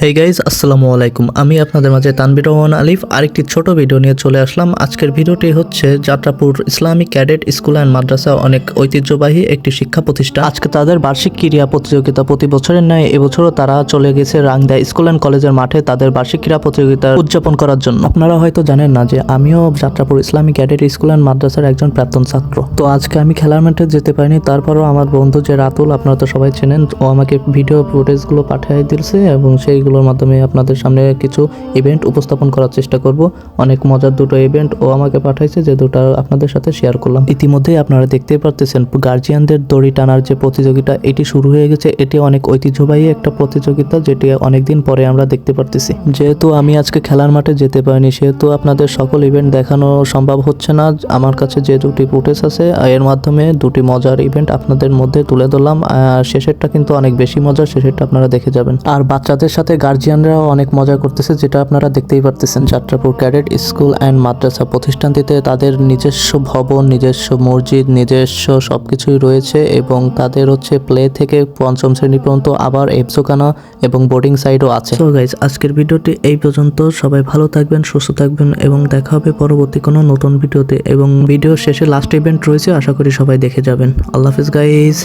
Hey guys, আসসালামু আলাইকুম। আমি আপনাদের মাঝে তানভীর রহমান আলিফ আরেকটি ছোট ভিডিও নিয়ে চলে আসলাম। আজকের ভিডিওটি হচ্ছে Jatrapur Islamic cadet school and Madrasa, অনেক ঐতিহ্যবাহী একটি শিক্ষা প্রতিষ্ঠান। আজকে তাদের বার্ষিক ক্রীড়া প্রতিযোগিতা, প্রতি বছরের ন্যায় এবছরও তারা চলে গেছে রাংদা স্কুল অ্যান্ড কলেজের মাঠে তাদের বার্ষিক ক্রীড়া প্রতিযোগিতা উদযাপন করার জন্য। আপনারা হয়তো জানেন না যে আমিও Jatrapur Islamic cadet school and মাদ্রাসার একজন প্রাক্তন ছাত্র। তো আজকে আমি খেলার মাঠে যেতে পারিনি, তারপরও আমার বন্ধু যে রাতুল, আপনারা তো সবাই চেনেন, ও আমাকে ভিডিও ফুটেজগুলো পাঠিয়ে দিয়েছে এবং সেইগুলোর মাধ্যমে আপনাদের সামনে কিছু ইভেন্ট উপস্থাপন করার চেষ্টা করব। অনেক মজার দুটো ইভেন্ট ও আমাকে পাঠাইছে, যে দুটো আপনাদের সাথে শেয়ার করলাম। ইতিমধ্যেই আপনারা দেখতেই পারতেছেন গার্জিয়ানদের দড়ি টানার যে প্রতিযোগিতা, এটি শুরু হয়ে গেছে। এটি অনেক ঐতিহ্যবাহী একটা প্রতিযোগিতা, যেটি অনেকদিন পরে আমরা দেখতে পারতেছি। যেহেতু আমি আজকে খেলার মাঠে যেতে পারিনি, সেহেতু আপনাদের সকল ইভেন্ট দেখানো সম্ভব হচ্ছে না। আমার কাছে যে দুটি ফুটেজ আছে, এর মাধ্যমে দুটি মজার ইভেন্ট আপনাদের মধ্যে তুলে ধরলাম। শেষেরটা কিন্তু অনেক বেশি মজার, শেষেরটা আপনারা দেখে যাবেন। আর বাচ্চাদের সাথে গার্জিয়ানরাও অনেক মজা করতেছে, যেটা আপনারা দেখতেই পারতেছেন। যাত্রাপুর ক্যাডেট স্কুল অ্যান্ড মাদ্রাসা প্রতিষ্ঠানটিতে তাদের নিজস্ব ভবন, নিজস্ব মসজিদ, নিজস্ব সবকিছুই রয়েছে এবং তাদের হচ্ছে প্লে থেকে পঞ্চম শ্রেণী পর্যন্ত আবার এফজোখানা এবং বোর্ডিং সাইডও আছে। সো গাইজ, আজকের ভিডিওটি এই পর্যন্ত। সবাই ভালো থাকবেন, সুস্থ থাকবেন এবং দেখা হবে পরবর্তী কোনো নতুন ভিডিওতে। এবং ভিডিও শেষে লাস্ট ইভেন্ট রয়েছে, আশা করি সবাই দেখে যাবেন। আল্লাহ হাফিজ গাইজ।